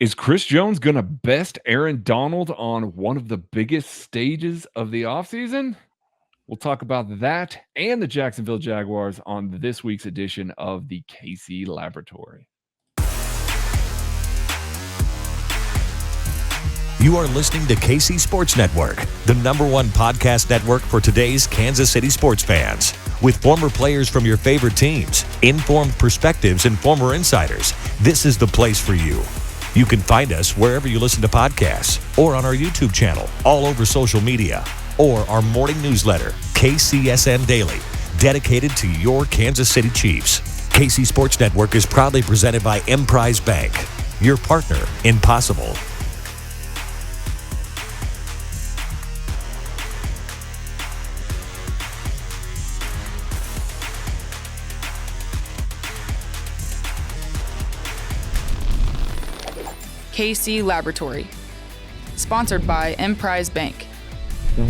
Is Chris Jones going to best Aaron Donald on one of the biggest stages of the offseason? We'll talk about that and the Jacksonville Jaguars on this week's edition of the KC Laboratory. You are listening to KC Sports Network, the #1 podcast network for today's Kansas City sports fans. With former players from your favorite teams, informed perspectives, and former insiders, this is the place for you. You can find us wherever you listen to podcasts or on our YouTube channel, all over social media, or our morning newsletter, KCSN Daily, dedicated to your Kansas City Chiefs. KC Sports Network is proudly presented by Emprise Bank, your partner in possible. KC Laboratory, sponsored by Emprise Bank.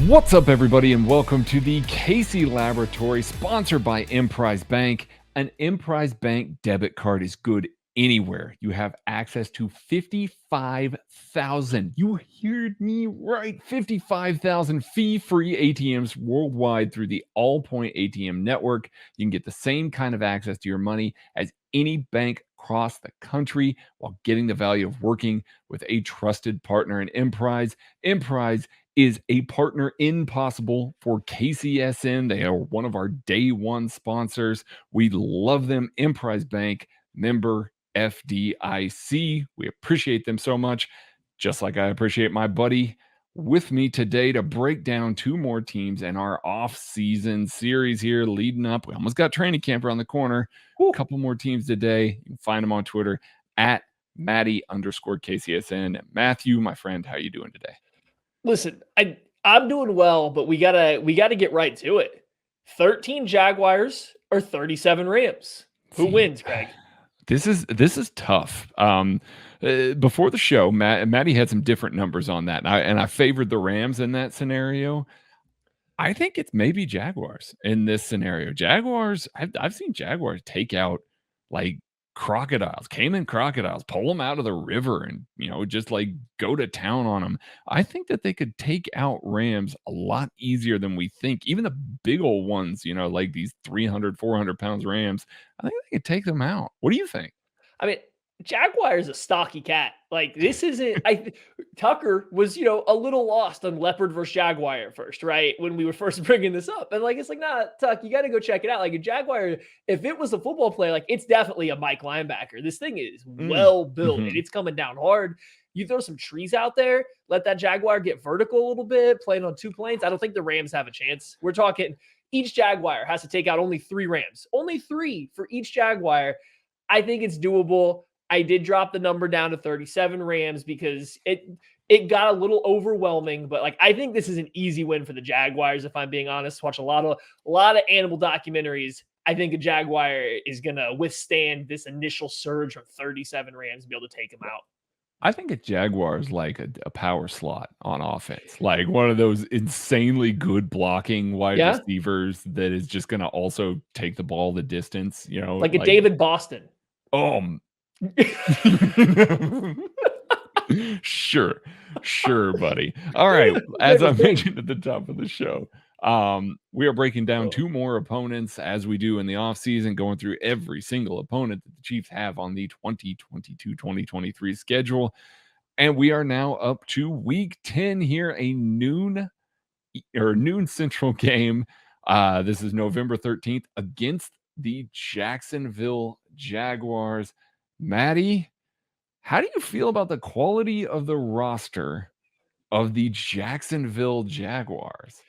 What's up, everybody, and welcome to the KC Laboratory, sponsored by Emprise Bank. An Emprise Bank debit card is good anywhere. You have access to 55,000. You heard me right, 55,000 fee-free ATMs worldwide through the Allpoint ATM network. You can get the same kind of access to your money as any bank across the country while getting the value of working with a trusted partner in Emprise. Emprise is a partner in possible for KCSN. They are one of our day one sponsors. We love them. Emprise Bank, member FDIC. We appreciate them so much, just like I appreciate my buddy with me today to break down two more teams in our off-season series here leading up. We almost got training camp around the corner. A couple more teams today. You can find them on Twitter at Matty_KCSN. Matthew, my friend, how you doing today? Listen, I'm doing well, but we gotta get right to it. 13 Jaguars or 37 Rams. Who wins, Greg? This is tough. Before the show, Matty had some different numbers on that, and I favored the Rams in that scenario. I think it's maybe Jaguars in this scenario. Jaguars, I've seen Jaguars take out like crocodiles, caiman crocodiles, pull them out of the river and, just like go to town on them. I think that they could take out Rams a lot easier than we think. Even the big old ones, like these 300, 400 pounds Rams, I think they could take them out. What do you think? I mean, Jaguar is a stocky cat. Like, this isn't. Tucker was, a little lost on Leopard versus Jaguar at first, right? When we were first bringing this up, and it's like, nah, Tuck, you got to go check it out. Like a Jaguar, if it was a football player, like it's definitely a Mike linebacker. This thing is well built and it's coming down hard. You throw some trees out there, let that Jaguar get vertical a little bit, playing on two planes. I don't think the Rams have a chance. We're talking each Jaguar has to take out only 3 Rams, only 3 for each Jaguar. I think it's doable. I did drop the number down to 37 Rams because it got a little overwhelming, but I think this is an easy win for the Jaguars. If I'm being honest, watch a lot of animal documentaries. I think a Jaguar is going to withstand this initial surge from 37 Rams and be able to take them out. I think a Jaguar is like a power slot on offense, like one of those insanely good blocking wide receivers that is just going to also take the ball the distance, like a David Boston. Sure, buddy. All right. As I mentioned at the top of the show, we are breaking down 2 more opponents as we do in the offseason, going through every single opponent that the Chiefs have on the 2022-2023 schedule. And we are now up to week 10 here, a noon central game. This is November 13th against the Jacksonville Jaguars. Matty, how do you feel about the quality of the roster of the Jacksonville Jaguars?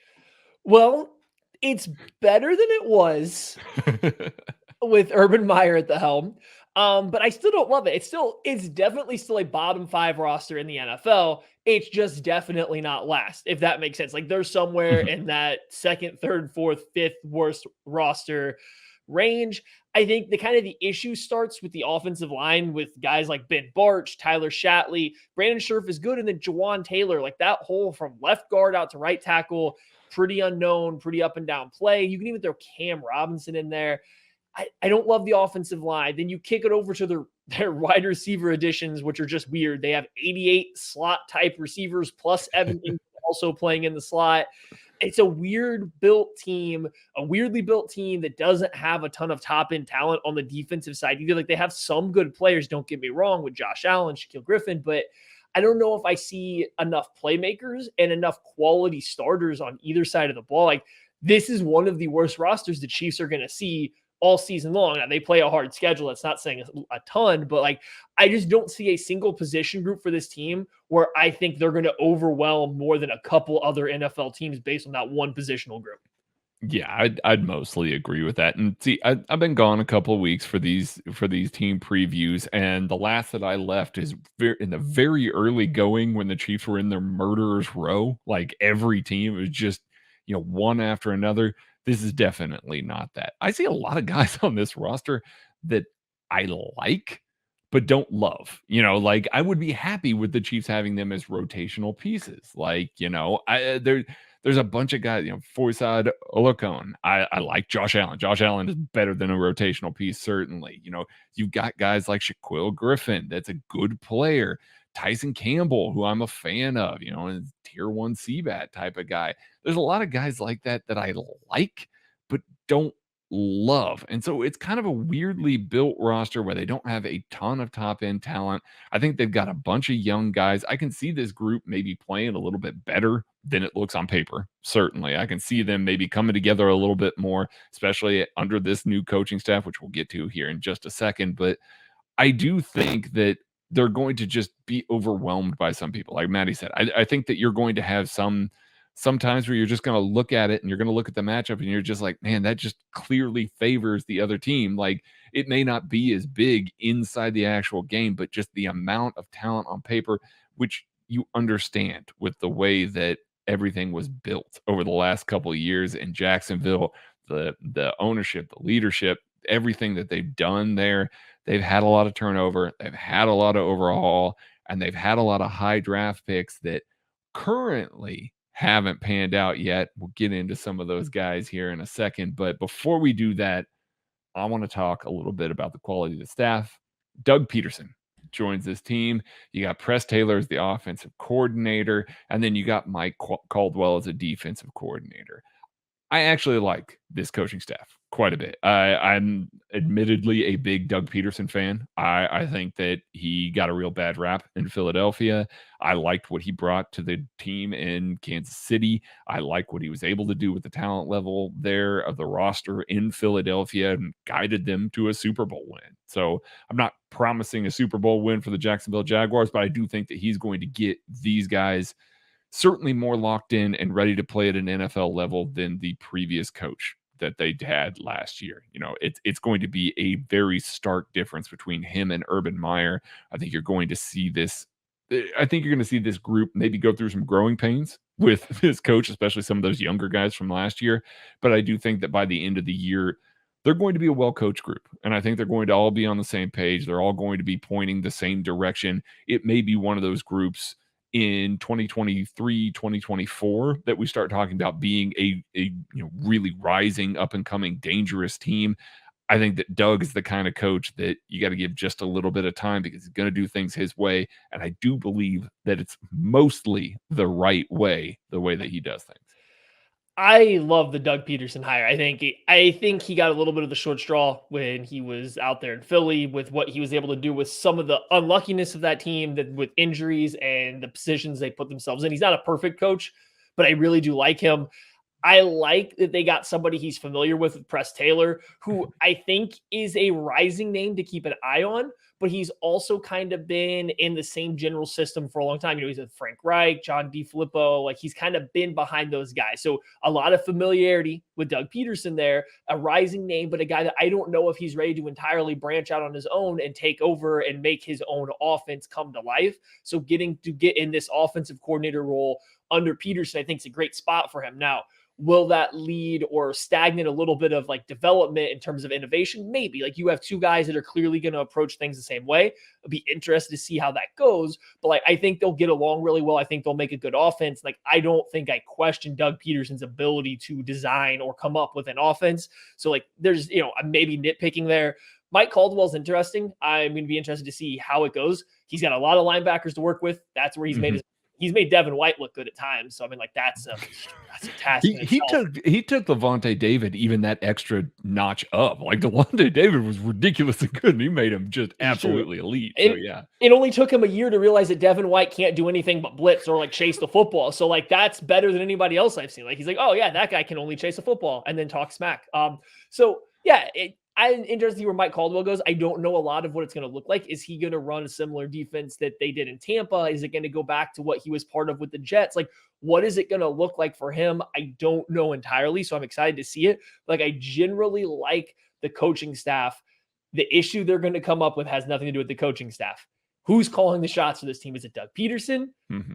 Well, it's better than it was with Urban Meyer at the helm. But I still don't love it. It's definitely still a bottom 5 roster in the NFL. It's just definitely not last, if that makes sense. Like they're somewhere in that 2nd, 3rd, 4th, 5th worst roster range. I think the issue starts with the offensive line with guys like Ben Barch, Tyler Shatley, Brandon Scherf is good, and then Jawan Taylor, like that whole from left guard out to right tackle, pretty unknown, pretty up and down play. You can even throw Cam Robinson in there. I don't love the offensive line. Then you kick it over to the their wide receiver additions, which are just weird. They have 88 slot type receivers plus Evan Ingram also playing in the slot. It's a weirdly built team that doesn't have a ton of top end talent on the defensive side either. Like, they have some good players, don't get me wrong, with Josh Allen, Shaquille Griffin, but I don't know if I see enough playmakers and enough quality starters on either side of the ball. Like, this is one of the worst rosters the Chiefs are going to see all season long. Now, they play a hard schedule. That's not saying a ton, but like, I just don't see a single position group for this team where I think they're going to overwhelm more than a couple other NFL teams based on that one positional group. Yeah, I'd mostly agree with that. And see, I've been gone a couple of weeks for these team previews, and the last that I left is in the very early going when the Chiefs were in their murderer's row. Like, every team was just, one after another. This is definitely not that. I see a lot of guys on this roster that I like, but don't love. Like, I would be happy with the Chiefs having them as rotational pieces. Like, there's a bunch of guys, Forsad Olakone. I like Josh Allen. Josh Allen is better than a rotational piece, certainly. You've got guys like Shaquille Griffin. That's a good player. Tyson Campbell, who I'm a fan of, and tier 1 CBAT type of guy. There's a lot of guys like that I like, but don't love. And so it's kind of a weirdly built roster where they don't have a ton of top end talent. I think they've got a bunch of young guys. I can see this group maybe playing a little bit better than it looks on paper. Certainly, I can see them maybe coming together a little bit more, especially under this new coaching staff, which we'll get to here in just a second. But I do think that they're going to just be overwhelmed by some people. Like Maddie said, I think that you're going to have sometimes where you're just going to look at it and you're going to look at the matchup and you're just like, man, that just clearly favors the other team. Like, it may not be as big inside the actual game, but just the amount of talent on paper, which you understand with the way that everything was built over the last couple of years in Jacksonville, the ownership, the leadership, everything that they've done there. They've had a lot of turnover. They've had a lot of overhaul, and they've had a lot of high draft picks that currently haven't panned out yet. We'll get into some of those guys here in a second. But before we do that, I want to talk a little bit about the quality of the staff. Doug Peterson joins this team. You got Press Taylor as the offensive coordinator, and then you got Mike Caldwell as a defensive coordinator. I actually like this coaching staff quite a bit. I'm admittedly a big Doug Peterson fan. I think that he got a real bad rap in Philadelphia. I liked what he brought to the team in Kansas City. I like what he was able to do with the talent level there of the roster in Philadelphia and guided them to a Super Bowl win. So I'm not promising a Super Bowl win for the Jacksonville Jaguars, but I do think that he's going to get these guys certainly more locked in and ready to play at an NFL level than the previous coach that they had last year. It's going to be a very stark difference between him and Urban Meyer. I think you're going to see this group maybe go through some growing pains with this coach, especially some of those younger guys from last year. But I do think that by the end of the year, they're going to be a well-coached group. And I think they're going to all be on the same page. They're all going to be pointing the same direction. It may be one of those groups in 2023, 2024 that we start talking about being a really rising, up and coming, dangerous team. I think that Doug is the kind of coach that you got to give just a little bit of time because he's going to do things his way. And I do believe that it's mostly the right way, the way that he does things. I love the Doug Peterson hire. I think he got a little bit of the short straw when he was out there in Philly with what he was able to do with some of the unluckiness of that team, that with injuries and the positions they put themselves in. He's not a perfect coach, but I really do like him. I like that they got somebody he's familiar with Press Taylor, who I think is a rising name to keep an eye on, but he's also kind of been in the same general system for a long time. He's with Frank Reich, John DeFilippo, like he's kind of been behind those guys. So a lot of familiarity with Doug Peterson there, a rising name, but a guy that I don't know if he's ready to entirely branch out on his own and take over and make his own offense come to life. So getting to get in this offensive coordinator role under Peterson, I think is a great spot for him. Now, will that lead or stagnate a little bit of like development in terms of innovation? Maybe. Like, you have two guys that are clearly going to approach things the same way. I'll be interested to see how that goes. But like, I think they'll get along really well. I think they'll make a good offense. Like, I don't think I question Doug Peterson's ability to design or come up with an offense. So like, there's, I'm maybe nitpicking there. Mike Caldwell's interesting. I'm going to be interested to see how it goes. He's got a lot of linebackers to work with. That's where he's made Devin White look good at times. So I mean, like that's a task in He itself. took Levante David even that extra notch up. Like Levante David was ridiculously good, and he made him just absolutely elite. So yeah, it only took him a year to realize that Devin White can't do anything but blitz or like chase the football. So like that's better than anybody else I've seen. Like he's like, oh yeah, that guy can only chase a football and then talk smack. So yeah, I'm interested to see where Mike Caldwell goes. I don't know a lot of what it's going to look like. Is he going to run a similar defense that they did in Tampa? Is it going to go back to what he was part of with the Jets? Like, what is it going to look like for him? I don't know entirely, so I'm excited to see it. Like, I generally like the coaching staff. The issue they're going to come up with has nothing to do with the coaching staff. Who's calling the shots for this team? Is it Doug Peterson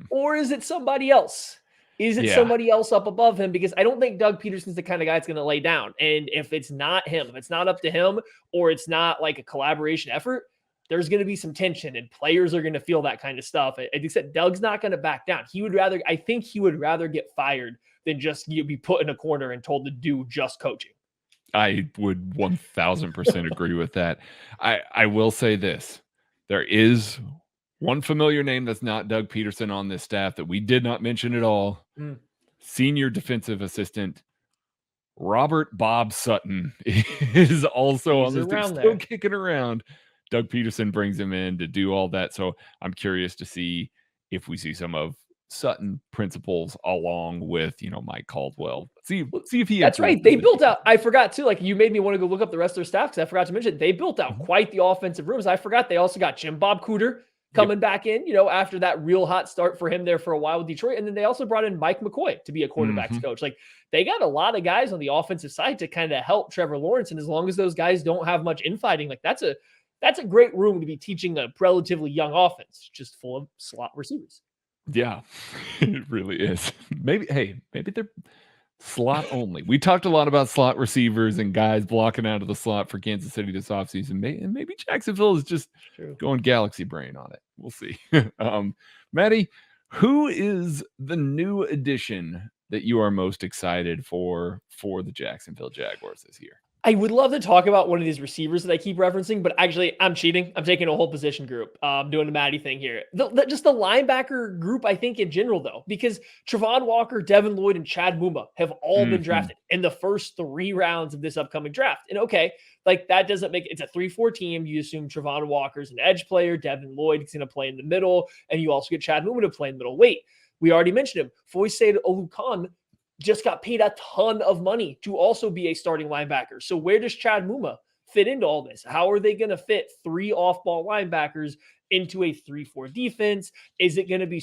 or is it somebody else? Is it somebody else up above him? Because I don't think Doug Peterson's the kind of guy that's going to lay down. And if it's not him, if it's not up to him, or it's not like a collaboration effort, there's going to be some tension and players are going to feel that kind of stuff. I think that Doug's not going to back down. I think he would rather get fired than just be put in a corner and told to do just coaching. I would 1000% agree with that. I will say this. There is one familiar name that's not Doug Peterson on this staff that we did not mention at all. Senior defensive assistant Robert Bob Sutton is also on this team, still kicking around. Doug Peterson brings him in to do all that. So I'm curious to see if we see some of Sutton principles along with, Mike Caldwell. See if he. That's right. They built out. I forgot too. Like you made me want to go look up the rest of their staff because I forgot to mention they built out quite the offensive rooms. I forgot they also got Jim Bob Cooter coming back in, after that real hot start for him there for a while with Detroit. And then they also brought in Mike McCoy to be a quarterbacks coach. Like they got a lot of guys on the offensive side to kind of help Trevor Lawrence. And as long as those guys don't have much infighting, like that's a great room to be teaching a relatively young offense, just full of slot receivers. Yeah, it really is. Maybe they're slot only. We talked a lot about slot receivers and guys blocking out of the slot for Kansas City this offseason. Maybe Jacksonville is just going galaxy brain on it. We'll see. Maddie, who is the new addition that you are most excited for the Jacksonville Jaguars this year? I would love to talk about one of these receivers that I keep referencing, but actually I'm cheating. I'm taking a whole position group. I'm doing a Maddie thing here. Just the linebacker group, I think in general though, because Travon Walker, Devin Lloyd, and Chad Muma have all been drafted in the first 3 rounds of this upcoming draft. And okay, like that doesn't make it's a 3-4 team. You assume Travon Walker's an edge player. Devin Lloyd is going to play in the middle. And you also get Chad Muma to play in the middle. Wait, we already mentioned him. Foyesade Oluokun just got paid a ton of money to also be a starting linebacker. So where does Chad Muma fit into all this? How are they going to fit 3 off-ball linebackers into a 3-4 defense? Is it going to be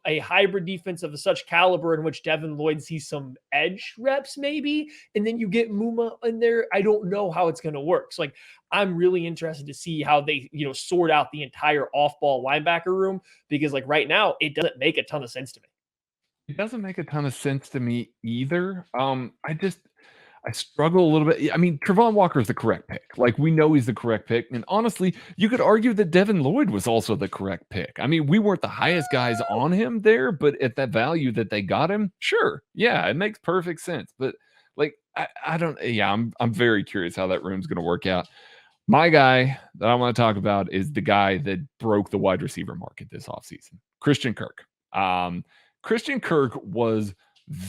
a hybrid defense of such caliber in which Devin Lloyd sees some edge reps maybe, and then you get Muma in there? I don't know how it's going to work. So like, I'm really interested to see how they, sort out the entire off-ball linebacker room, because like right now, it doesn't make a ton of sense to me. It doesn't make a ton of sense to me either. I struggle a little bit. I mean, Travon Walker is the correct pick. Like we know he's the correct pick. And honestly, you could argue that Devin Lloyd was also the correct pick. I mean, we weren't the highest guys on him there, but at that value that they got him, sure. Yeah, it makes perfect sense. But like, I'm very curious how that room's going to work out. My guy that I want to talk about is the guy that broke the wide receiver market this offseason, Christian Kirk. Christian Kirk was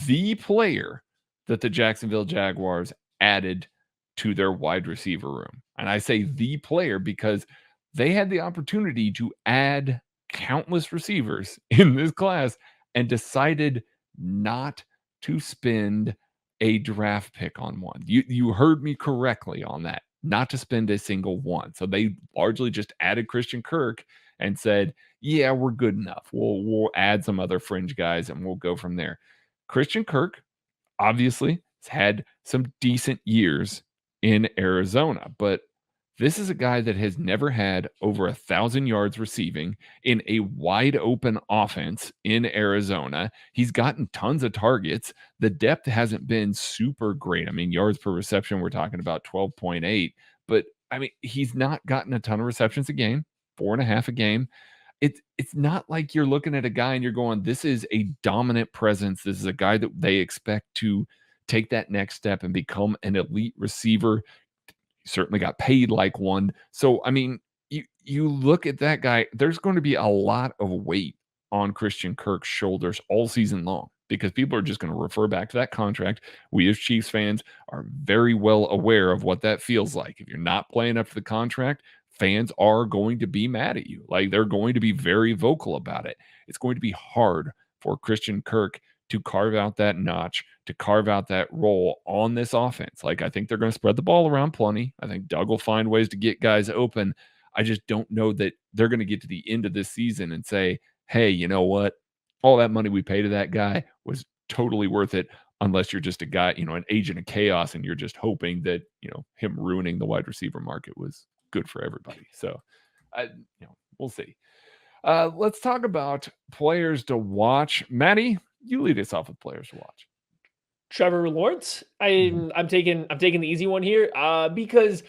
the player that the Jacksonville Jaguars added to their wide receiver room. And I say the player because they had the opportunity to add countless receivers in this class and decided not to spend a draft pick on one. You heard me correctly on that, not to spend a single one. So they largely just added Christian Kirk and said, yeah, we're good enough. We'll add some other fringe guys and we'll go from there. Christian Kirk obviously has had some decent years in Arizona, but this is a guy that has never had over 1,000 yards receiving in a wide open offense in Arizona. He's gotten tons of targets. The depth hasn't been super great. I mean, yards per reception, we're talking about 12.8, but I mean, he's not gotten a ton of receptions a game, 4.5 a game. It's not like you're looking at a guy and you're going, this is a dominant presence. This is a guy that they expect to take that next step and become an elite receiver. certainly got paid like one. So, I mean, you look at that guy, there's going to be a lot of weight on Christian Kirk's shoulders all season long because people are just going to refer back to that contract. We as Chiefs fans are very well aware of what that feels like. If you're not playing up to the contract, fans are going to be mad at you. Like, they're going to be very vocal about it. It's going to be hard for Christian Kirk to carve out that notch, to carve out that role on this offense. Like, I think they're going to spread the ball around plenty. I think Doug will find ways to get guys open. I just don't know that they're going to get to the end of this season and say, hey, you know what? All that money we paid to that guy was totally worth it, unless you're just a guy, an agent of chaos, and you're just hoping that, him ruining the wide receiver market was good for everybody. So, we'll see. Let's talk about players to watch. Maddie, you lead us off with players to watch. Trevor Lawrence. I'm taking the easy one here because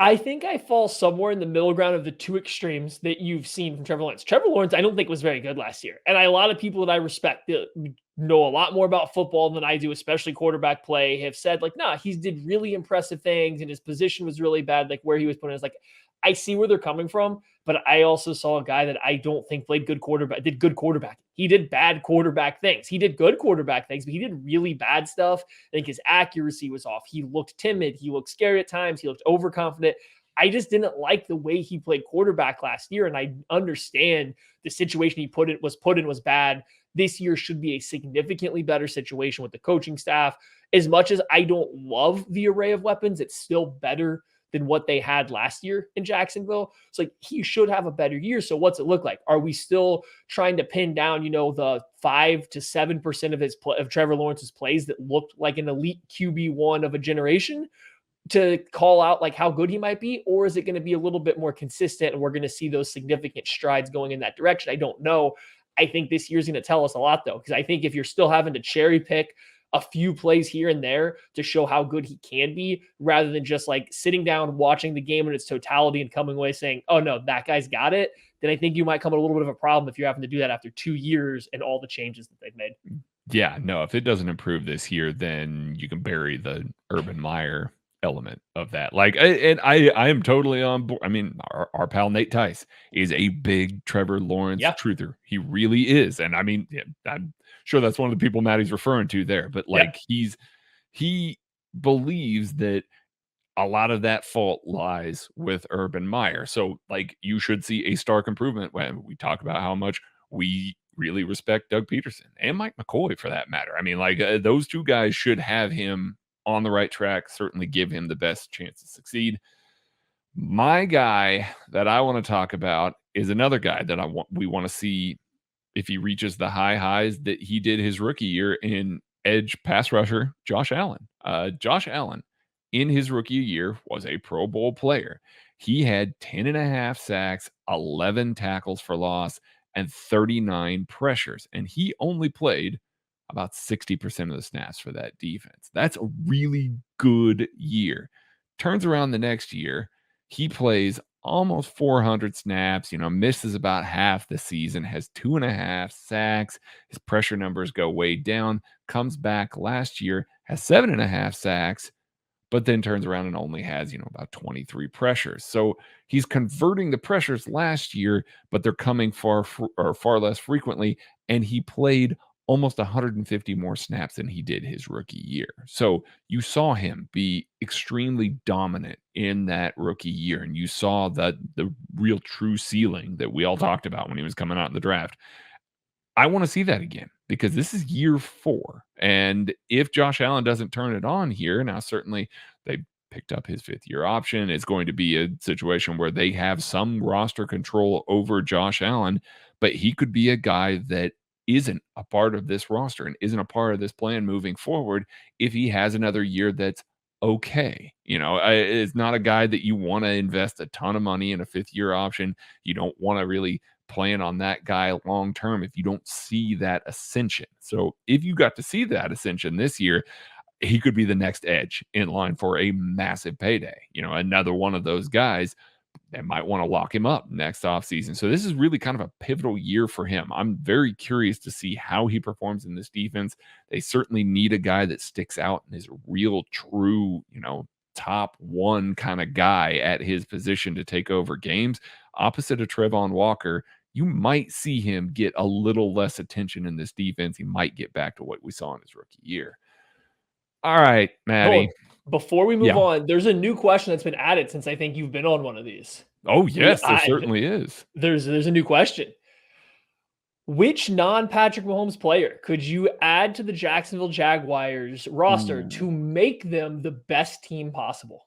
I think I fall somewhere in the middle ground of the two extremes that you've seen from Trevor Lawrence. Trevor Lawrence, I don't think was very good last year. And a lot of people that I respect that know a lot more about football than I do, especially quarterback play, have said like, nah, he did really impressive things and his position was really bad. Like where he was put in is like, I see where they're coming from, but I also saw a guy that I don't think played good quarterback, did good quarterback. He did bad quarterback things. He did good quarterback things, but he did really bad stuff. I think his accuracy was off. He looked timid. He looked scary at times. He looked overconfident. I just didn't like the way he played quarterback last year. And I understand the situation he was put in was bad. This year should be a significantly better situation with the coaching staff. As much as I don't love the array of weapons, it's still better than what they had last year in Jacksonville. It's like he should have a better year. So what's it look like? Are we still trying to pin down, the 5 to 7% of Trevor Lawrence's plays that looked like an elite QB1 of a generation to call out like how good he might be? Or is it going to be a little bit more consistent and we're going to see those significant strides going in that direction? I don't know. I think this year's going to tell us a lot though, because I think if you're still having to cherry pick a few plays here and there to show how good he can be, rather than just like sitting down, watching the game in its totality and coming away saying, oh no, that guy's got it, then I think you might come at a little bit of a problem if you're having to do that after 2 years and all the changes that they've made. Yeah, no, if it doesn't improve this year, then you can bury the Urban Meyer element of that. Like, and I am totally on board. I mean, our pal Nate Tice is a big Trevor Lawrence truther. He really is. And I mean, I'm sure that's one of the people Maddie's referring to there, but like he believes that a lot of that fault lies with Urban Meyer. So like you should see a stark improvement when we talk about how much we really respect Doug Peterson and Mike McCoy for that matter. I mean, like those two guys should have him on the right track, certainly give him the best chance to succeed. My guy that I want to talk about is another guy that we want to see if he reaches the high highs that he did his rookie year in edge pass rusher, Josh Allen. Josh Allen in his rookie year was a Pro Bowl player. He had 10.5 sacks, 11 tackles for loss, and 39 pressures. And he only played about 60% of the snaps for that defense. That's a really good year. Turns around the next year, he plays almost 400 snaps, misses about half the season, has 2.5 sacks. His pressure numbers go way down, comes back last year, has 7.5 sacks, but then turns around and only has, about 23 pressures. So he's converting the pressures last year, but they're coming far less frequently. And he played almost 150 more snaps than he did his rookie year. So you saw him be extremely dominant in that rookie year. And you saw that the real true ceiling that we all talked about when he was coming out in the draft. I want to see that again because this is year 4. And if Josh Allen doesn't turn it on here, now certainly they picked up his 5th-year option. It's going to be a situation where they have some roster control over Josh Allen, but he could be a guy that isn't a part of this roster and isn't a part of this plan moving forward if he has another year that's okay. It's not a guy that you want to invest a ton of money in a 5th-year option. You don't want to really plan on that guy long term if you don't see that ascension. So if you got to see that ascension this year, he could be the next edge in line for a massive payday. Another one of those guys that might want to lock him up next offseason. So this is really kind of a pivotal year for him. I'm very curious to see how he performs in this defense. They certainly need a guy that sticks out and is real, true, top one kind of guy at his position to take over games. Opposite of Trevon Walker, you might see him get a little less attention in this defense. He might get back to what we saw in his rookie year. All right, Maddie. Before we move Yeah. on, there's a new question that's been added since I think you've been on one of these. Oh, yes, there certainly is. There's a new question. Which non-Patrick Mahomes player could you add to the Jacksonville Jaguars roster to make them the best team possible?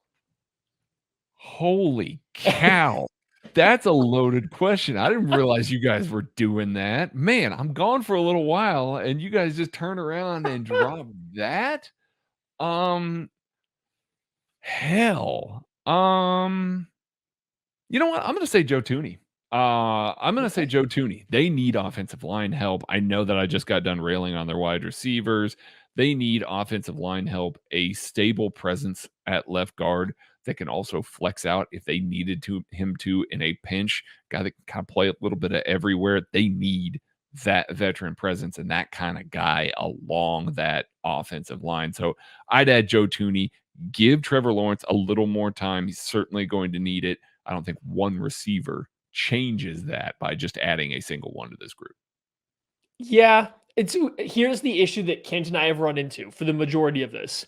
Holy cow. That's a loaded question. I didn't realize you guys were doing that. Man, I'm gone for a little while, and you guys just turn around and drop that? Hell. You know what? I'm gonna say Joe Tooney. I'm gonna say Joe Tooney. They need offensive line help. I know that I just got done railing on their wide receivers. They need offensive line help, a stable presence at left guard that can also flex out if they needed him to in a pinch. Guy that can kind of play a little bit of everywhere. They need that veteran presence and that kind of guy along that offensive line. So I'd add Joe Tooney. Give Trevor Lawrence a little more time. He's certainly going to need it. I don't think one receiver changes that by just adding a single one to this group. Yeah, here's the issue that Kent and I have run into for the majority of this.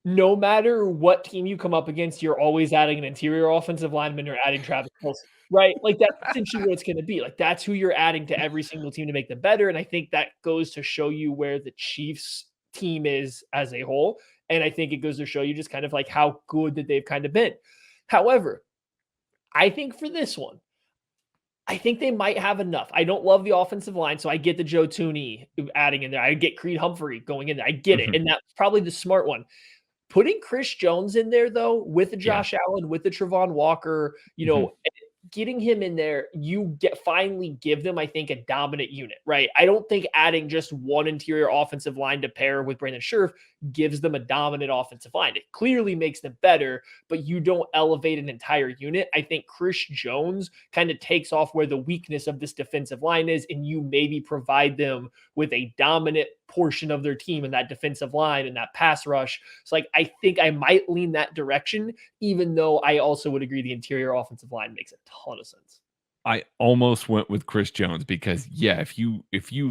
No matter what team you come up against, you're always adding an interior offensive lineman or adding Travis Kelce, right? Like that's essentially what it's going to be. Like that's who you're adding to every single team to make them better. And I think that goes to show you where the Chiefs team is as a whole. And I think it goes to show you just kind of like how good that they've kind of been. However, I think for this one, I think they might have enough. I don't love the offensive line, so I get the Joe Tooney adding in there. I get Creed Humphrey going in there. I get it. And that's probably the smart one. Putting Chris Jones in there, though, with the Josh Allen, with the Trevon Walker, getting him in there, you finally give them, I think, a dominant unit, right? I don't think adding just one interior offensive line to pair with Brandon Scherf gives them a dominant offensive line. It clearly makes them better, but you don't elevate an entire unit. I think Chris Jones kind of takes off where the weakness of this defensive line is, and you maybe provide them with a dominant portion of their team in that defensive line and that pass rush. So I think I might lean that direction, even though I also would agree the interior offensive line makes a ton of sense. I almost went with Chris Jones because if you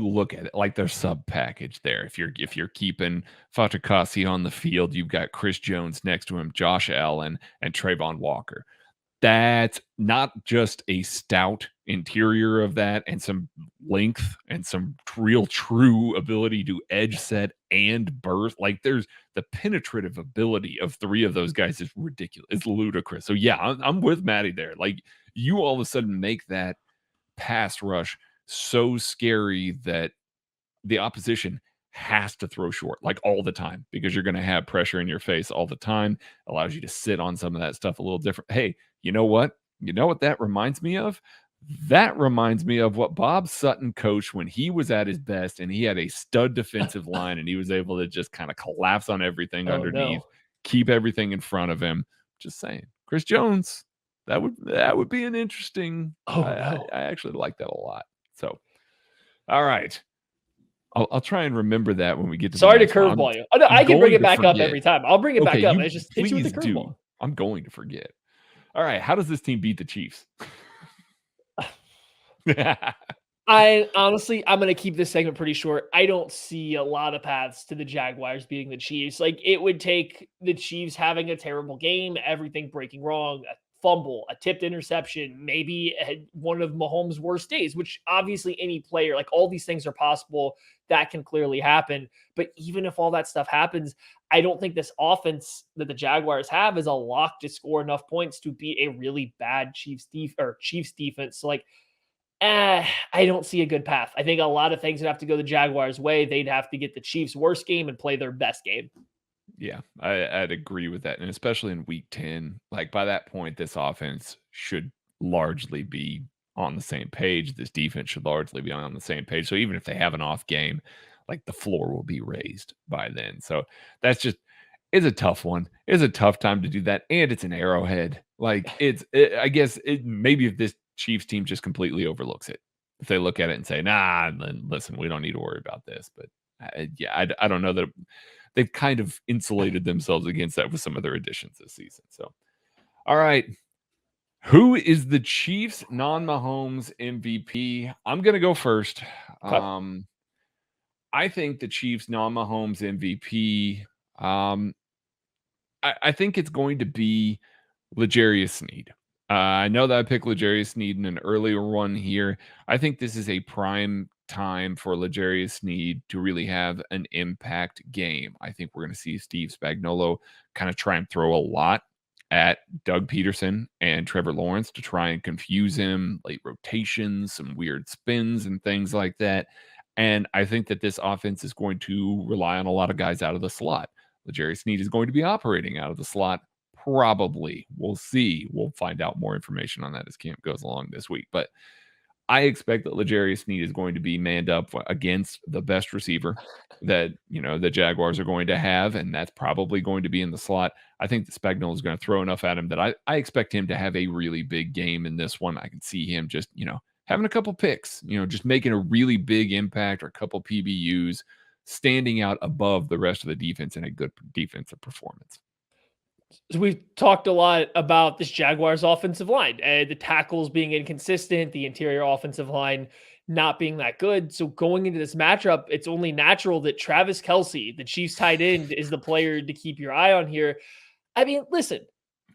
look at it like their sub package there, if you're keeping Fatukasi on the field, you've got Chris Jones next to him, Josh Allen, and Trayvon Walker. That's not just a stout interior of that and some length and some real true ability to edge set and burst. Like there's the penetrative ability of three of those guys is ridiculous. It's ludicrous. So yeah, I'm with Maddie there. Like you all of a sudden make that pass rush so scary that the opposition has to throw short like all the time because you're going to have pressure in your face all the time. Allows you to sit on some of that stuff a little different. Hey, you know what? You know what that reminds me of? That reminds me of what Bob Sutton coached when he was at his best and he had a stud defensive line and he was able to just kind of collapse on everything underneath, keep everything in front of him. Just saying. Chris Jones, that would be an interesting. I actually like that a lot. So, all right. I'll try and remember that when we get to. Sorry to curveball you. I can bring it back up every time. I'll bring it back up. It's just hit you with the curveball. I'm going to forget. All right. How does this team beat the Chiefs? I'm going to keep this segment pretty short. I don't see a lot of paths to the Jaguars beating the Chiefs. Like it would take the Chiefs having a terrible game, everything breaking wrong, a fumble, a tipped interception, maybe one of Mahomes' worst days, which obviously any player, like all these things are possible. That can clearly happen. But even if all that stuff happens, I don't think this offense that the Jaguars have is a lock to score enough points to beat a really bad Chiefs defense. So I don't see a good path. I think a lot of things would have to go the Jaguars' way. They'd have to get the Chiefs' worst game and play their best game. Yeah, I'd agree with that. And especially in week 10, like by that point, this offense should largely be on the same page. This defense should largely be on the same page. So even if they have an off game, like the floor will be raised by then. So it's a tough one. It's a tough time to do that. And it's an Arrowhead. Like I guess maybe if this Chiefs team just completely overlooks it, if they look at it and say, nah, then listen, we don't need to worry about this. But I don't know that they've kind of insulated themselves against that with some of their additions this season. So, all right. Who is the Chiefs non-Mahomes MVP? I'm going to go first. Okay. I think the Chiefs non-Mahomes MVP, I think it's going to be L'Jarius Sneed. I know that I picked L'Jarius Sneed in an earlier one here. I think this is a prime time for L'Jarius Sneed to really have an impact game. I think we're going to see Steve Spagnuolo kind of try and throw a lot at Doug Peterson and Trevor Lawrence to try and confuse him, late rotations, some weird spins and things like that. And I think that this offense is going to rely on a lot of guys out of the slot. L'Jarius Sneed is going to be operating out of the slot. Probably. We'll see. We'll find out more information on that as camp goes along this week. But I expect that L'Jarius Sneed is going to be manned up against the best receiver that, the Jaguars are going to have, and that's probably going to be in the slot. I think that Spagnuolo is going to throw enough at him that I expect him to have a really big game in this one. I can see him just, having a couple picks, just making a really big impact or a couple PBUs, standing out above the rest of the defense in a good defensive performance. So we've talked a lot about this Jaguars offensive line and the tackles being inconsistent, the interior offensive line not being that good. So going into this matchup, it's only natural that Travis Kelce, the Chiefs tight end, is the player to keep your eye on here. I mean, listen,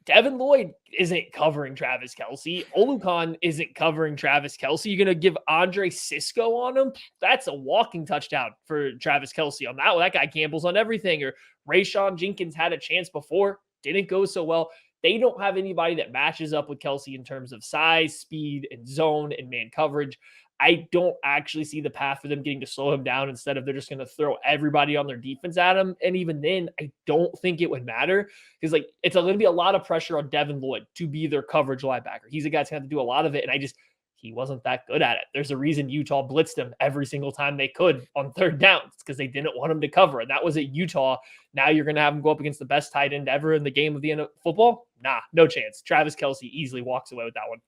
Devin Lloyd isn't covering Travis Kelce. Olukan isn't covering Travis Kelce. You're going to give Andre Cisco on him? That's a walking touchdown for Travis Kelce on that one. That guy gambles on everything. Or Rayshawn Jenkins had a chance before. Didn't go so well. They don't have anybody that matches up with Kelce in terms of size, speed, and zone and man coverage. I don't actually see the path for them getting to slow him down. Instead of they're just going to throw everybody on their defense at him. And even then, I don't think it would matter because it's going to be a lot of pressure on Devin Lloyd to be their coverage linebacker. He's a guy that's going to have to do a lot of it. And he wasn't that good at it. There's a reason Utah blitzed him every single time they could on third downs because they didn't want him to cover. And that was at Utah. Now you're going to have him go up against the best tight end ever in the game of the end of football? Nah, no chance. Travis Kelce easily walks away with that one.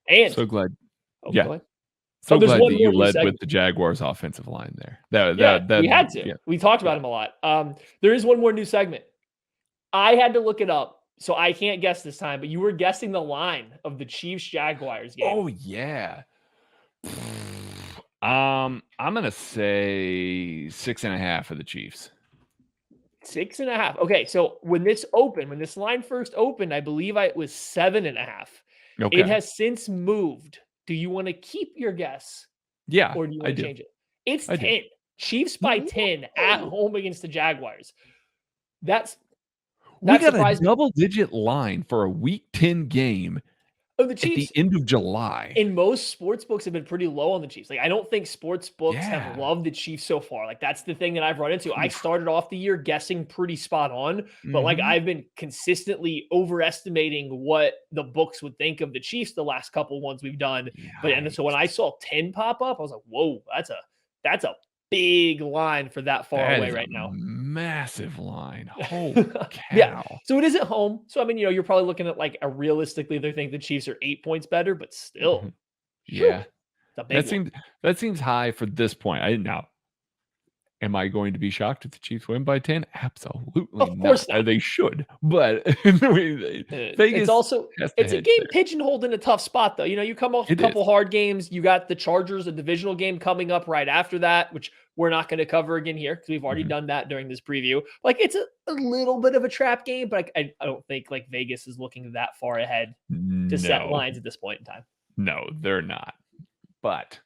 And so glad. Oh, yeah. So glad that you led with the Jaguars offensive line there. We had to. Yeah. We talked about him a lot. There is one more new segment. I had to look it up. So I can't guess this time, but you were guessing the line of the Chiefs-Jaguars game. Oh, yeah. I'm going to say 6.5 for the Chiefs. 6.5. Okay, so when this line first opened, I believe it was 7.5. Okay. It has since moved. Do you want to keep your guess? Yeah, or do you want to change it? It's 10. Chiefs by 10 at home against the Jaguars. We got a double-digit line for a Week 10 game the Chiefs, at the end of July. And most sports books have been pretty low on the Chiefs. I don't think sports books have loved the Chiefs so far. That's the thing that I've run into. I started off the year guessing pretty spot on, but I've been consistently overestimating what the books would think of the Chiefs the last couple ones we've done. So when I saw 10 pop up, I was like, whoa, that's a big line for that far away right now. Massive line. Holy cow. Yeah. So it is at home. So, you're probably looking at realistically, they think the Chiefs are 8 points better, but still. Yeah. That seems high for this point. Am I going to be shocked if the Chiefs win by 10? Absolutely of course not. They should. But Vegas it's a game pigeonholed in a tough spot, though. You come off a couple hard games. You got the Chargers, a divisional game coming up right after that, which we're not going to cover again here because we've already done that during this preview. It's a little bit of a trap game, but I don't think Vegas is looking that far ahead to set lines at this point in time. No, they're not. But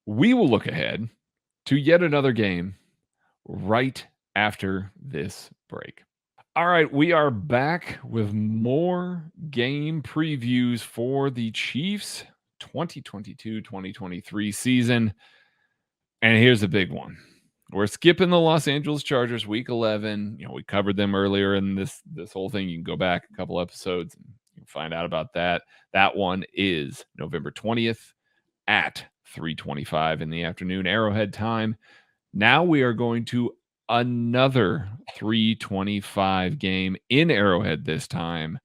we will look ahead to yet another game right after this break. All right, we are back with more game previews for the Chiefs 2022-2023 season. And here's a big one. We're skipping the Los Angeles Chargers week 11. We covered them earlier in this whole thing. You can go back a couple episodes and you can find out about that. That one is November 20th at 3:25 in the afternoon, Arrowhead time. Now we are going to another 3:25 game in Arrowhead this time.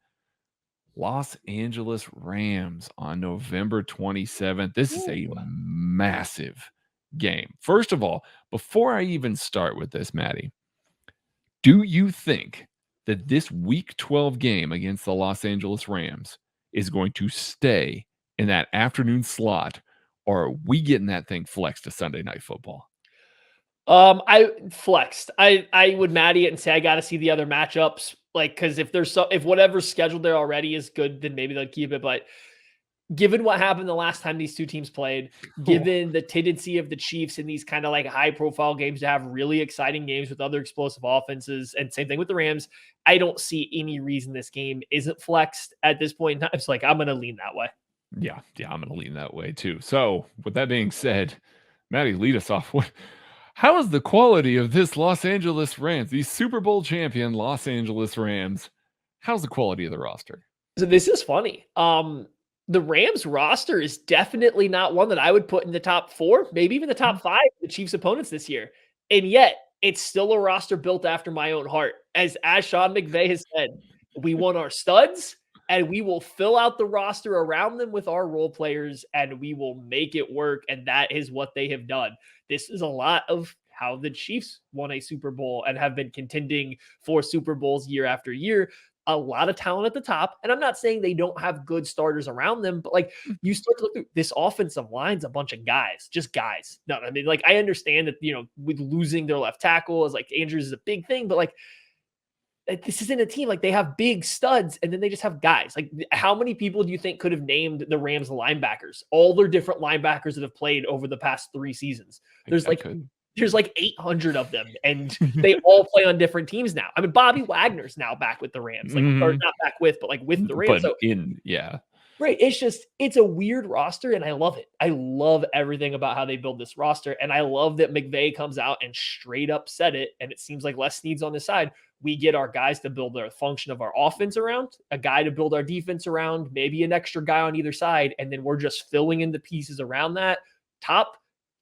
Los Angeles Rams on November 27th. This is a massive game. First of all, before I even start with this, Maddie, Do you think that this week 12 game against the Los Angeles Rams is going to stay in that afternoon slot, or are we getting that thing flexed to Sunday Night Football? I flexed. I would Matty it and say I got to see the other matchups, like because if whatever's scheduled there already is good, then maybe they'll keep it. But given what happened the last time these two teams played, given the tendency of the Chiefs in these kind of like high profile games to have really exciting games with other explosive offenses, and same thing with the Rams, I don't see any reason this game isn't flexed at this point in time. It's like I'm going to lean that way. Yeah, I'm going to lean that way too. So, with that being said, Maddie, lead us off. How is the quality of this Los Angeles Rams, the Super Bowl champion Los Angeles Rams? How's the quality of the roster? So this is funny. The Rams roster is definitely not one that I would put in the top 4, maybe even the top 5 of the Chiefs opponents this year. And yet it's still a roster built after my own heart. As Sean McVay has said, we want our studs and we will fill out the roster around them with our role players and we will make it work. And that is what they have done. This is a lot of how the Chiefs won a Super Bowl and have been contending for Super Bowls year after year. A lot of talent at the top. And I'm not saying they don't have good starters around them, but like you start to look through this offensive line's a bunch of guys, just guys. No, I mean, like I understand that, with losing their left tackle is like Andrews is a big thing, but like this isn't a team. Like they have big studs and then they just have guys. Like how many people do you think could have named the Rams linebackers? All their different linebackers that have played over the past 3 seasons. There's like 800 of them, and they all play on different teams now. I mean, Bobby Wagner's now back with the Rams, like or not back with, but like with the Rams. But So right. It's a weird roster, and I love it. I love everything about how they build this roster, and I love that McVay comes out and straight up said it. And it seems like Les Snead's on the side. We get our guys to build their function of our offense around, a guy to build our defense around, maybe an extra guy on either side, and then we're just filling in the pieces around that. Top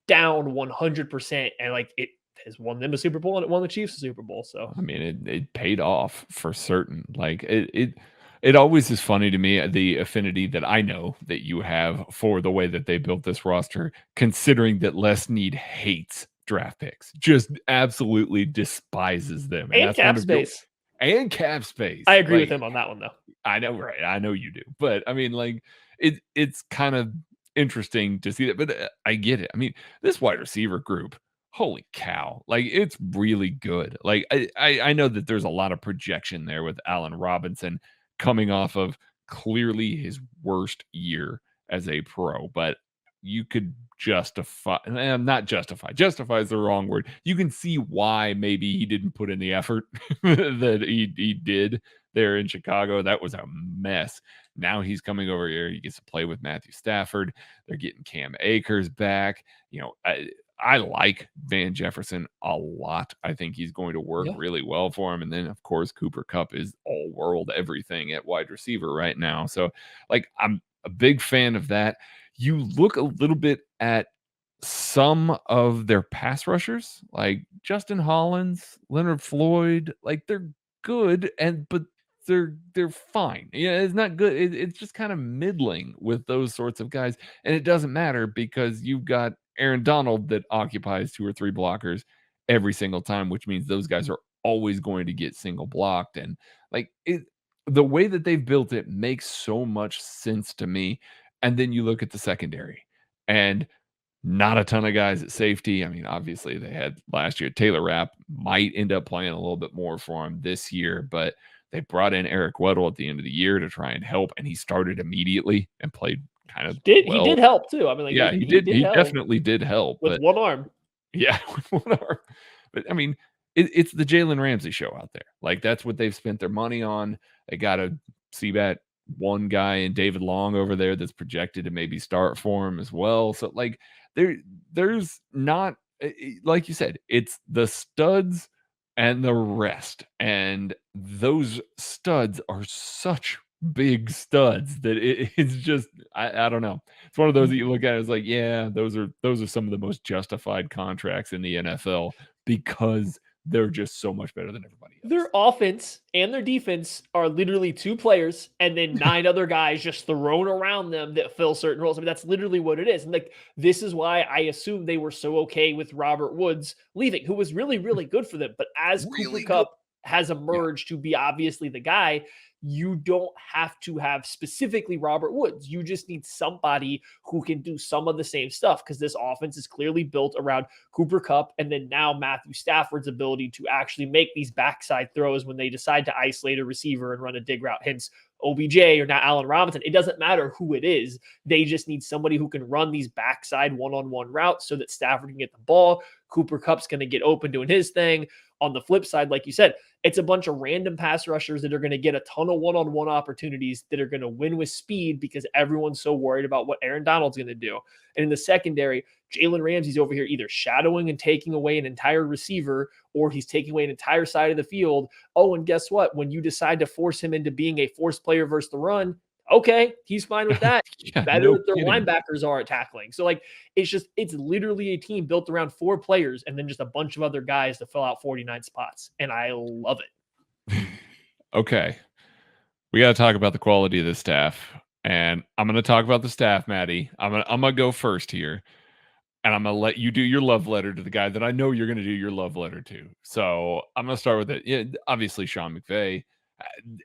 down 100%, and like it has won them a Super Bowl and it won the Chiefs a Super Bowl. So I mean, it paid off for certain. Like it always is funny to me, the affinity that I know that you have for the way that they built this roster, considering that Les Need hates draft picks, just absolutely despises them, and cap space. And cap space. I agree with him on that one, though. I know, right? I know you do, but I mean, like it's kind of interesting to see that, but I get it. I mean, this wide receiver group, holy cow, like it's really good. Like I know that there's a lot of projection there with Allen Robinson coming off of clearly his worst year as a pro, but you could justify is the wrong word. You can see why maybe he didn't put in the effort that he did there in Chicago. That was a mess. Now he's coming over here. He gets to play with Matthew Stafford. They're getting Cam Akers back. I like Van Jefferson a lot. I think he's going to work really well for him. And then, of course, Cooper Kupp is all world everything at wide receiver right now. So, like, I'm a big fan of that. You look a little bit at some of their pass rushers, like Justin Hollins, Leonard Floyd, like they're good, but they're fine. Yeah, it's not good. It's just kind of middling with those sorts of guys, and it doesn't matter because you've got Aaron Donald that occupies 2 or 3 blockers every single time, which means those guys are always going to get single blocked. And like the way that they've built it makes so much sense to me. And then you look at the secondary and not a ton of guys at safety. I mean, obviously they had last year. Taylor Rapp might end up playing a little bit more for him this year, but they brought in Eric Weddle at the end of the year to try and help, and he started immediately and played kind of well. He did help too. I mean, like, yeah, he did. He definitely did help with one arm. Yeah, with one arm. But I mean, it's the Jalen Ramsey show out there. Like that's what they've spent their money on. They got to see that one guy in David Long over there that's projected to maybe start for him as well. So like there's not, like you said, it's the studs and the rest. And those studs are such big studs that it's just I don't know. It's one of those that you look at it's like, yeah, those are some of the most justified contracts in the NFL because they're just so much better than everybody else. Their offense and their defense are literally 2 players and then 9 other guys just thrown around them that fill certain roles. I mean, that's literally what it is. And like, this is why I assume they were so okay with Robert Woods leaving, who was really, really good for them. But as Cooper Kupp has emerged to be obviously the guy. You don't have to have specifically Robert Woods. You just need somebody who can do some of the same stuff, because this offense is clearly built around Cooper Kupp and then now Matthew Stafford's ability to actually make these backside throws when they decide to isolate a receiver and run a dig route, hence OBJ or now Allen Robinson. It doesn't matter who it is. They just need somebody who can run these backside one-on-one routes so that Stafford can get the ball. Cooper Kupp's going to get open doing his thing. On the flip side, like you said, it's a bunch of random pass rushers that are going to get a ton of one-on-one opportunities that are going to win with speed because everyone's so worried about what Aaron Donald's going to do. And in the secondary, Jalen Ramsey's over here either shadowing and taking away an entire receiver, or he's taking away an entire side of the field. Oh, and guess what? When you decide to force him into being a forced player versus the run, okay, he's fine with that. Better that their linebackers are at tackling. So like, it's literally a team built around 4 players and then just a bunch of other guys to fill out 49 spots. And I love it. Okay. We got to talk about the quality of the staff. And I'm going to talk about the staff, Maddie. I'm going to go first here. And I'm going to let you do your love letter to the guy that I know you're going to do your love letter to. So I'm going to start with it. Yeah, obviously, Sean McVay.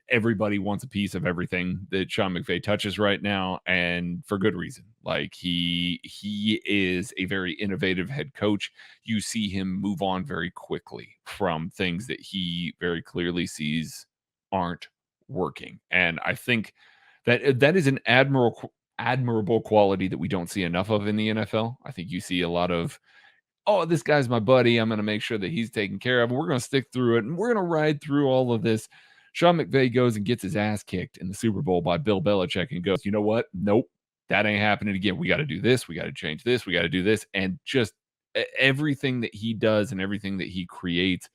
Everybody wants a piece of everything that Sean McVay touches right now, and for good reason. Like he is a very innovative head coach. You see him move on very quickly from things that he very clearly sees aren't working. And I think that is an admirable quality that we don't see enough of in the NFL. I think you see a lot of, oh, this guy's my buddy, I'm going to make sure that he's taken care of. We're going to stick through it, and we're going to ride through all of this. Sean McVay goes and gets his ass kicked in the Super Bowl by Bill Belichick and goes, you know what? Nope, that ain't happening again. We got to do this. We got to change this. We got to do this. And just everything that he does and everything that he creates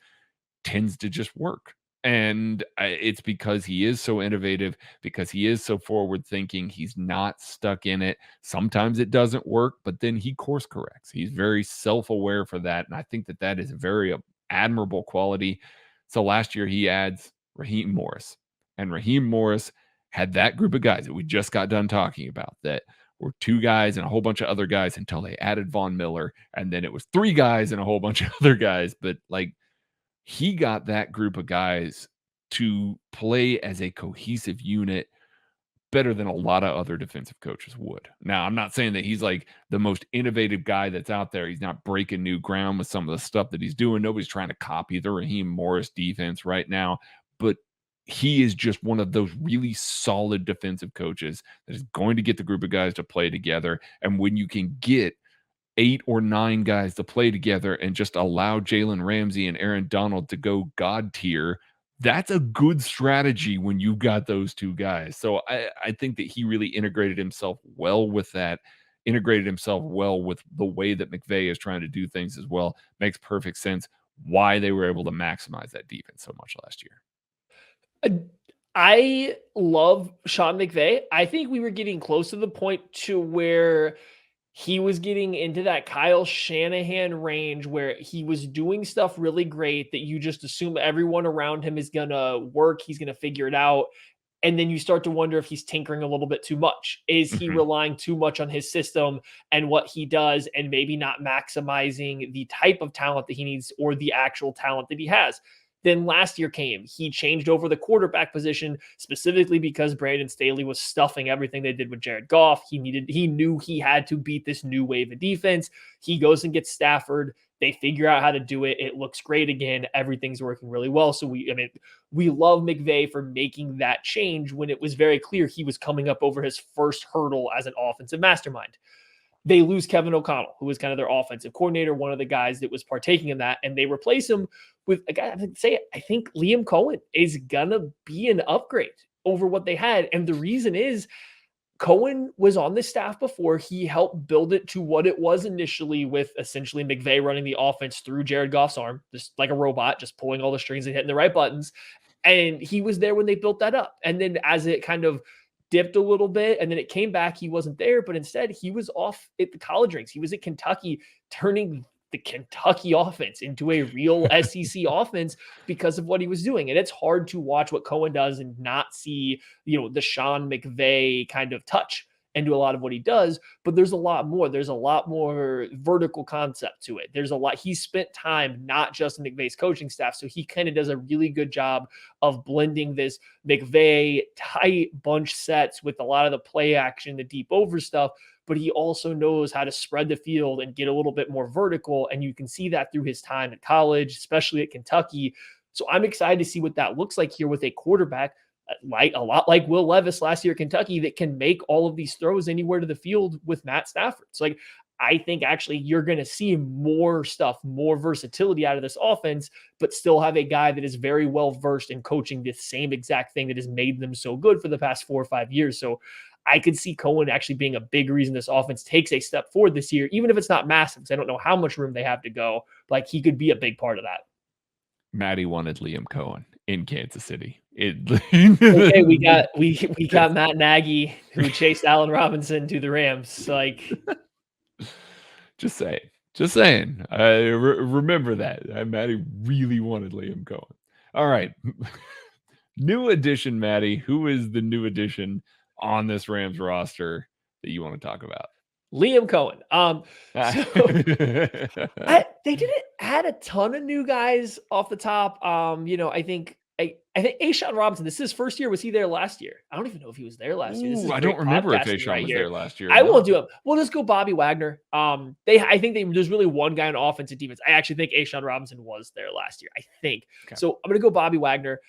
tends to just work. And it's because he is so innovative, because he is so forward thinking. He's not stuck in it. Sometimes it doesn't work, but then he course corrects. He's very self-aware for that. And I think that is a very admirable quality. So last year he adds Raheem Morris, and Raheem Morris had that group of guys that we just got done talking about that were 2 guys and a whole bunch of other guys until they added Von Miller. And then it was 3 guys and a whole bunch of other guys. But like, he got that group of guys to play as a cohesive unit better than a lot of other defensive coaches would. Now, I'm not saying that he's like the most innovative guy that's out there. He's not breaking new ground with some of the stuff that he's doing. Nobody's trying to copy the Raheem Morris defense right now, but he is just one of those really solid defensive coaches that is going to get the group of guys to play together. And when you can get 8 or 9 guys to play together and just allow Jalen Ramsey and Aaron Donald to go God tier, that's a good strategy when you've got those 2 guys. So I think that he really integrated himself well with that, integrated himself well with the way that McVay is trying to do things as well. Makes perfect sense why they were able to maximize that defense so much last year. I love Sean McVay. I think we were getting close to the point to where he was getting into that Kyle Shanahan range where he was doing stuff really great that you just assume everyone around him is going to work. He's going to figure it out. And then you start to wonder if he's tinkering a little bit too much. Is he relying too much on his system and what he does and maybe not maximizing the type of talent that he needs or the actual talent that he has? Then last year came, he changed over the quarterback position specifically because Brandon Staley was stuffing everything they did with Jared Goff. He knew he had to beat this new wave of defense. He goes and gets Stafford. They figure out how to do it. It looks great again. Everything's working really well. So we love McVay for making that change when it was very clear he was coming up over his first hurdle as an offensive mastermind. They lose Kevin O'Connell, who was kind of their offensive coordinator, one of the guys that was partaking in that, and they replace him with a guy, I think Liam Cohen is going to be an upgrade over what they had. And the reason is Cohen was on the staff before. He helped build it to what it was initially, with essentially McVay running the offense through Jared Goff's arm, just like a robot, just pulling all the strings and hitting the right buttons. And he was there when they built that up. And then as it kind of dipped a little bit and then it came back, he wasn't there, but instead he was off at the college ranks. He was at Kentucky, turning the Kentucky offense into a real SEC offense because of what he was doing. And it's hard to watch what Cohen does and not see, the Sean McVay kind of touch. and do a lot of what he does, but there's a lot more. There's a lot more vertical concept to it. There's a lot. He spent time not just in McVay's coaching staff, so he kind of does a really good job of blending this McVay tight bunch sets with a lot of the play action, the deep over stuff, but he also knows how to spread the field and get a little bit more vertical. And you can see that through his time at college, especially at Kentucky. So I'm excited to see what that looks like here with a quarterback like a lot like Will Levis last year at Kentucky that can make all of these throws anywhere to the field with Matt Stafford. So like, I think actually you're going to see more stuff, more versatility out of this offense, but still have a guy that is very well versed in coaching the same exact thing that has made them so good for the past 4 or 5 years. So I could see Cohen actually being a big reason this offense takes a step forward this year, even if it's not massive, because I don't know how much room they have to go. Like he could be a big part of that. Maddie wanted Liam Cohen in Kansas City. Okay, we got Matt Nagy who chased Allen Robinson to the Rams. Like, just saying. Remember that. Maddie really wanted Liam Cohen. All right, new addition, Maddie. Who is the new addition on this Rams roster that you want to talk about? Liam Cohen. They didn't add a ton of new guys off the top. I think A'Shawn Robinson, this is his first year. Was he there last year? I don't even know if he was there last year. I don't remember if A'Shawn was there last year. I won't do him. We'll just go Bobby Wagner. There's really one guy on offense and defense. I actually think A'Shawn Robinson was there last year. I think. Okay. So I'm going to go Bobby Wagner.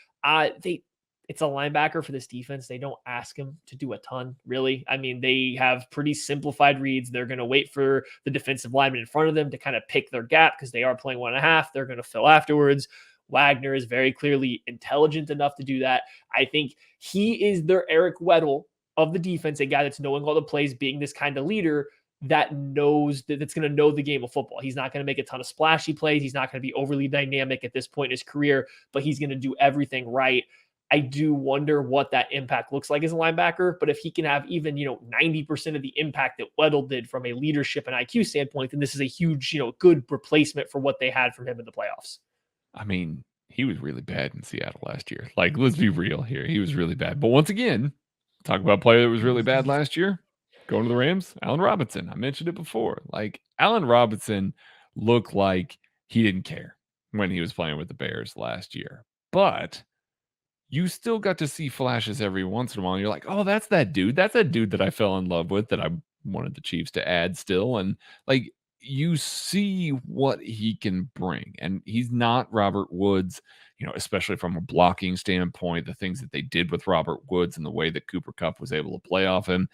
It's a linebacker for this defense. They don't ask him to do a ton, really. I mean, they have pretty simplified reads. They're going to wait for the defensive lineman in front of them to kind of pick their gap because they are playing 1.5. They're going to fill afterwards. Wagner is very clearly intelligent enough to do that. I think he is their Eric Weddle of the defense, a guy that's knowing all the plays, being this kind of leader that knows that's going to know the game of football. He's not going to make a ton of splashy plays. He's not going to be overly dynamic at this point in his career, but he's going to do everything right. I do wonder what that impact looks like as a linebacker, but if he can have even, 90% of the impact that Weddle did from a leadership and IQ standpoint, then this is a huge, good replacement for what they had from him in the playoffs. I mean, he was really bad in Seattle last year. Like, let's be real here. He was really bad. But once again, talk about a player that was really bad last year. Going to the Rams, Allen Robinson. I mentioned it before. Like, Allen Robinson looked like he didn't care when he was playing with the Bears last year. But you still got to see flashes every once in a while. And you're like, oh, that's that dude. That's that dude that I fell in love with that I wanted the Chiefs to add still. And like, you see what he can bring. And he's not Robert Woods, especially from a blocking standpoint, the things that they did with Robert Woods and the way that Cooper Kupp was able to play off him.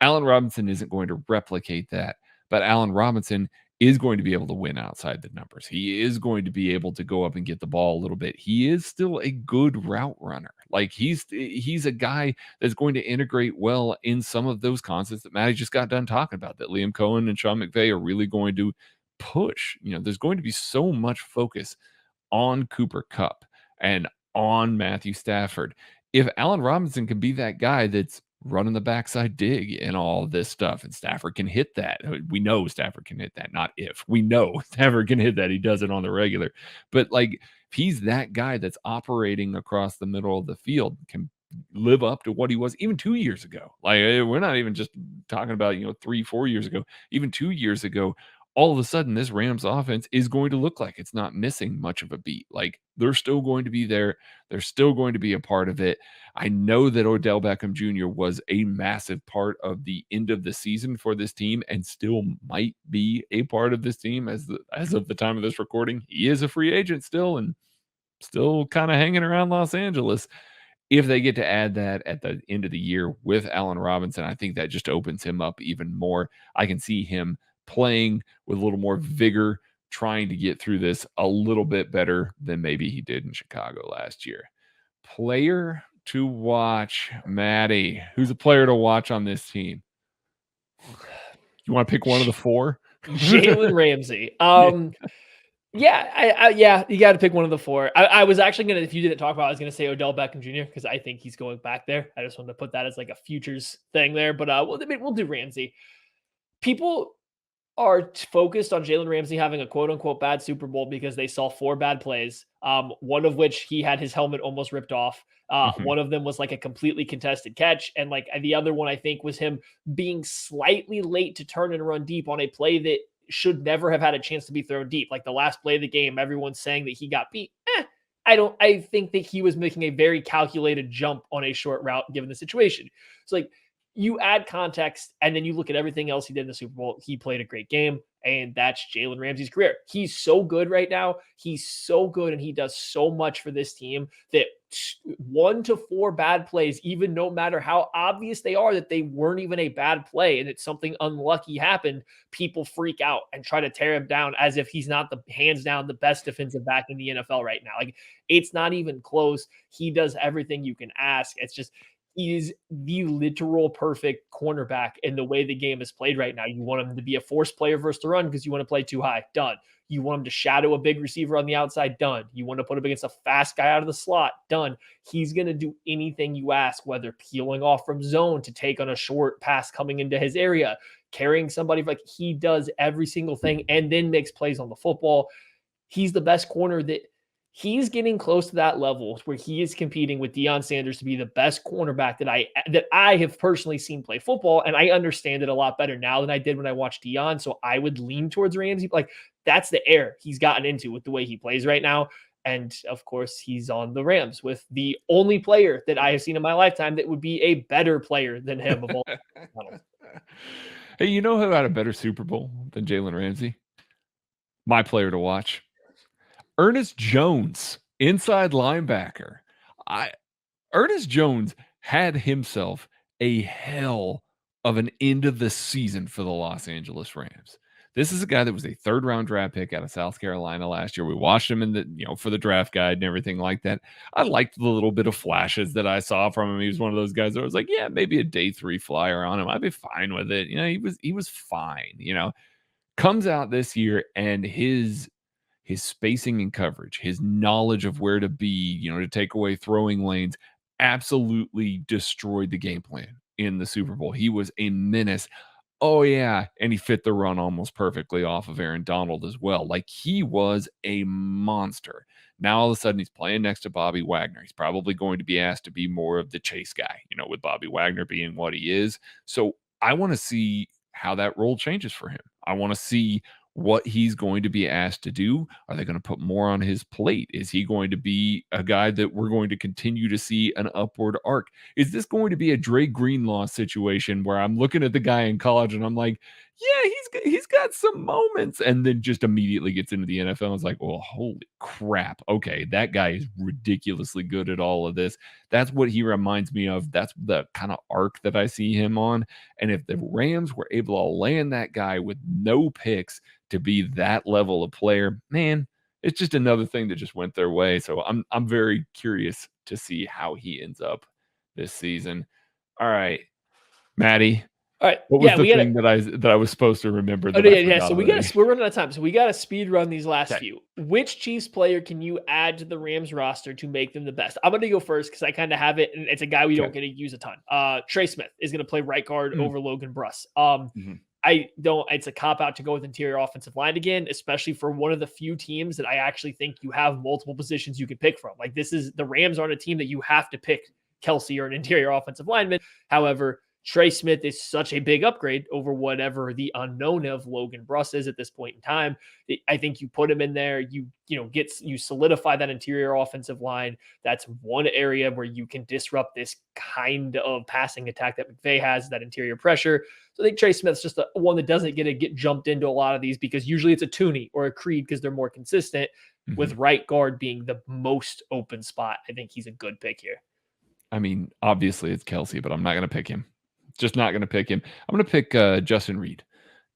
Allen Robinson isn't going to replicate that, but Allen Robinson is going to be able to win outside the numbers. He is going to be able to go up and get the ball a little bit. He is still a good route runner. Like he's a guy that's going to integrate well in some of those concepts that Matty just got done talking about, that Liam Cohen and Sean McVay are really going to push. There's going to be so much focus on Cooper Kupp and on Matthew Stafford. If Allen Robinson can be that guy that's running the backside dig and all this stuff, and Stafford can hit that. We know Stafford can hit that, not if. We know Stafford can hit that. He does it on the regular. But like, if he's that guy that's operating across the middle of the field, can live up to what he was even 2 years ago. Like, we're not even just talking about 3-4 years ago. Even 2 years ago, all of a sudden this Rams offense is going to look like it's not missing much of a beat. Like, they're still going to be there. They're still going to be a part of it. I know that Odell Beckham Jr. was a massive part of the end of the season for this team and still might be a part of this team as of the time of this recording. He is a free agent still and still kind of hanging around Los Angeles. If they get to add that at the end of the year with Allen Robinson, I think that just opens him up even more. I can see him playing with a little more vigor, trying to get through this a little bit better than maybe he did in Chicago last year. Player to watch, Maddie. Who's a player to watch on this team? You want to pick one of the four? Jalen Ramsey. Yeah, you got to pick one of the four. I was actually going to, if you didn't talk about it, I was going to say Odell Beckham Jr. because I think he's going back there. I just wanted to put that as like a futures thing there, but we'll do Ramsey. People are focused on Jalen Ramsey having a quote-unquote bad Super Bowl because they saw 4 bad plays, one of which he had his helmet almost ripped off. One of them was like a completely contested catch. And like the other one, I think, was him being slightly late to turn and run deep on a play that should never have had a chance to be thrown deep. Like the last play of the game, everyone's saying that he got beat. I think that he was making a very calculated jump on a short route given the situation. So like you add context and then you look at everything else he did in the Super Bowl. He played a great game, and that's Jalen Ramsey's career. He's so good right now. He's so good, and he does so much for this team that 1 to 4 bad plays, even no matter how obvious they are that they weren't even a bad play and it's something unlucky happened, people freak out and try to tear him down as if he's not the hands down the best defensive back in the NFL right now. Like it's not even close. He does everything you can ask. It's just he's the literal perfect cornerback in the way the game is played right now. You want him to be a force player versus the run because you want to play too high. Done. You want him to shadow a big receiver on the outside. Done. You want to put him against a fast guy out of the slot. Done. He's going to do anything you ask, whether peeling off from zone to take on a short pass coming into his area, carrying somebody. Like he does every single thing and then makes plays on the football. He's the best corner that he's getting close to that level where he is competing with Deion Sanders to be the best cornerback that I have personally seen play football. And I understand it a lot better now than I did when I watched Deion. So I would lean towards Ramsey. Like that's the air he's gotten into with the way he plays right now. And of course, he's on the Rams with the only player that I have seen in my lifetime that would be a better player than him of all. Hey, you know who had a better Super Bowl than Jalen Ramsey? My player to watch. Ernest Jones, inside linebacker. Ernest Jones had himself a hell of an end of the season for the Los Angeles Rams. This is a guy that was a 3rd-round draft pick out of South Carolina last year. We watched him in for the draft guide and everything like that. I liked the little bit of flashes that I saw from him. He was one of those guys that I was like, yeah, maybe a day 3 flyer on him. I'd be fine with it. He was fine. Comes out this year and his spacing and coverage, his knowledge of where to be, to take away throwing lanes, absolutely destroyed the game plan in the Super Bowl. He was a menace. Oh, yeah. And he fit the run almost perfectly off of Aaron Donald as well. Like he was a monster. Now, all of a sudden, he's playing next to Bobby Wagner. He's probably going to be asked to be more of the chase guy, with Bobby Wagner being what he is. So I want to see how that role changes for him. I want to see what he's going to be asked to do. Are they going to put more on his plate? Is he going to be a guy that we're going to continue to see an upward arc? Is this going to be a Dre Greenlaw situation where I'm looking at the guy in college and I'm like, yeah, he's got some moments, and then just immediately gets into the NFL and is like, well, holy crap. Okay, that guy is ridiculously good at all of this. That's what he reminds me of. That's the kind of arc that I see him on. And if the Rams were able to land that guy with no picks to be that level of player, man, it's just another thing that just went their way. So I'm very curious to see how he ends up this season. All right, Maddie. All right. What was the thing that I was supposed to remember? So we're running out of time. So we got to speed run these last few. Which Chiefs player can you add to the Rams roster to make them the best? I'm going to go first because I kind of have it, and it's a guy we don't get to use a ton. Trey Smith is going to play right guard over Logan Bruss. It's a cop out to go with interior offensive line again, especially for one of the few teams that I actually think you have multiple positions you can pick from. Like the Rams aren't a team that you have to pick Kelsey or an interior offensive lineman. However, Trey Smith is such a big upgrade over whatever the unknown of Logan Bruss is at this point in time. I think you put him in there, you solidify that interior offensive line. That's one area where you can disrupt this kind of passing attack that McVay has, that interior pressure. So I think Trey Smith's just one that doesn't get jumped into a lot of these because usually it's a Tooney or a Creed because they're more consistent, with right guard being the most open spot. I think he's a good pick here. I mean, obviously it's Kelsey, but I'm not going to pick him. Just not going to pick him. I'm going to pick Justin Reed.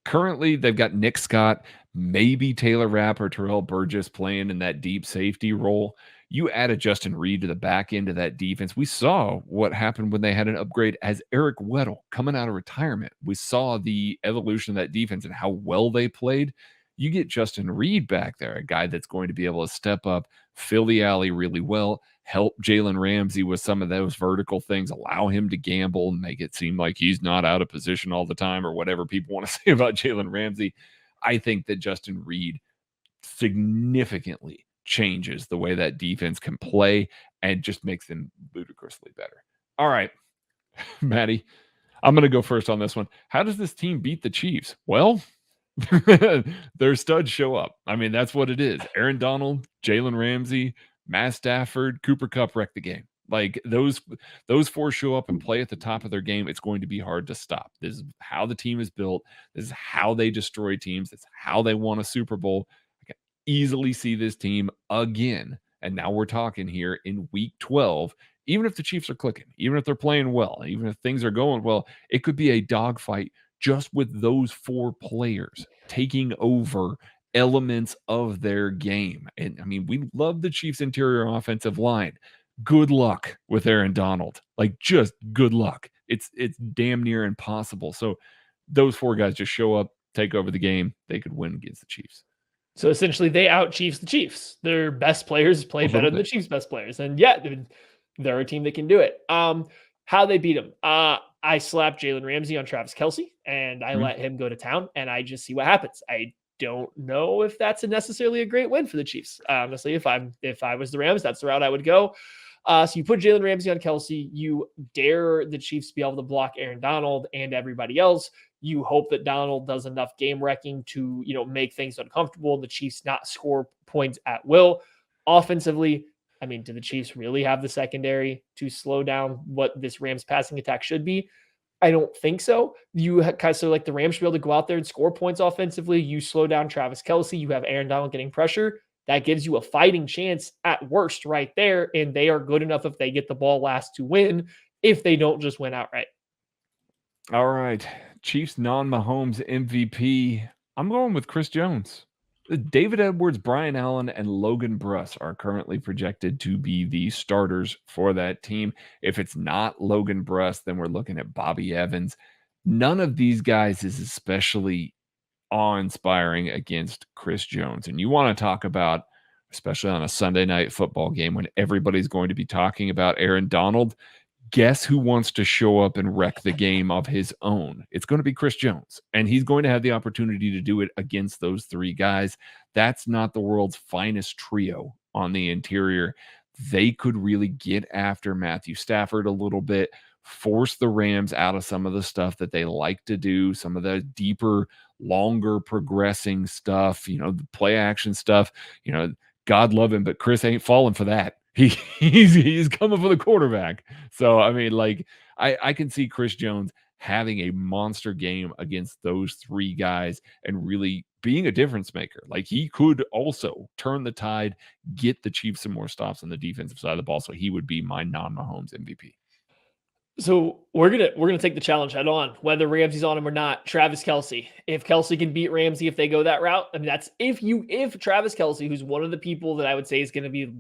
Currently, they've got Nick Scott, maybe Taylor Rapp or Terrell Burgess playing in that deep safety role. You added Justin Reed to the back end of that defense. We saw what happened when they had an upgrade as Eric Weddle coming out of retirement. We saw the evolution of that defense and how well they played. You get Justin Reed back there, a guy that's going to be able to step up, fill the alley really well, help Jalen Ramsey with some of those vertical things, allow him to gamble and make it seem like he's not out of position all the time or whatever people want to say about Jalen Ramsey. I think that Justin Reed significantly changes the way that defense can play and just makes them ludicrously better. All right, Maddie, I'm going to go first on this one. How does this team beat the Chiefs? Well, their studs show up. I mean, that's what it is. Aaron Donald, Jalen Ramsey, Matt Stafford, Cooper Kupp wreck the game. Like those four show up and play at the top of their game. It's going to be hard to stop. This is how the team is built. This is how they destroy teams. It's how they won a Super Bowl. I can easily see this team again. And now we're talking here in week 12. Even if the Chiefs are clicking, even if they're playing well, even if things are going well, it could be a dogfight just with those four players taking over elements of their game. And I mean, we love the Chiefs' interior offensive line. Good luck with Aaron Donald. Like, just good luck. It's damn near impossible. So those four guys just show up, take over the game. They could win against the Chiefs. So essentially, they out Chiefs the Chiefs. Their best players play better than the Chiefs' best players. And yeah, they're a team that can do it. How they beat them. I slapped Jalen Ramsey on Travis Kelce, and I let him go to town, and I just see what happens. I don't know if that's necessarily a great win for the Chiefs. Honestly, if I was the Rams, that's the route I would go. So you put Jalen Ramsey on Kelce, you dare the Chiefs to be able to block Aaron Donald and everybody else. You hope that Donald does enough game wrecking to, make things uncomfortable and the Chiefs not score points at will. Offensively, I mean, do the Chiefs really have the secondary to slow down what this Rams passing attack should be? I don't think so. You kind of like the Rams should be able to go out there and score points offensively. You slow down Travis Kelce. You have Aaron Donald getting pressure. That gives you a fighting chance at worst right there. And they are good enough if they get the ball last to win, if they don't just win outright. All right. Chiefs non-Mahomes MVP. I'm going with Chris Jones. David Edwards, Brian Allen, and Logan Bruss are currently projected to be the starters for that team. If it's not Logan Bruss, then we're looking at Bobby Evans. None of these guys is especially awe-inspiring against Chris Jones. And you want to talk about, especially on a Sunday night football game when everybody's going to be talking about Aaron Donald, guess who wants to show up and wreck the game of his own? It's going to be Chris Jones, and he's going to have the opportunity to do it against those three guys. That's not the world's finest trio on the interior. They could really get after Matthew Stafford a little bit, force the Rams out of some of the stuff that they like to do, some of the deeper, longer progressing stuff, the play action stuff. God love him, but Chris ain't falling for that. He's coming for the quarterback. So, I mean, I can see Chris Jones having a monster game against those three guys and really being a difference maker. Like, he could also turn the tide, get the Chiefs some more stops on the defensive side of the ball. So he would be my non-Mahomes MVP. So we're gonna take the challenge head on, whether Ramsey's on him or not. Travis Kelce. If Kelce can beat Ramsey, if they go that route, I mean, that's if Travis Kelce, who's one of the people that I would say is going to be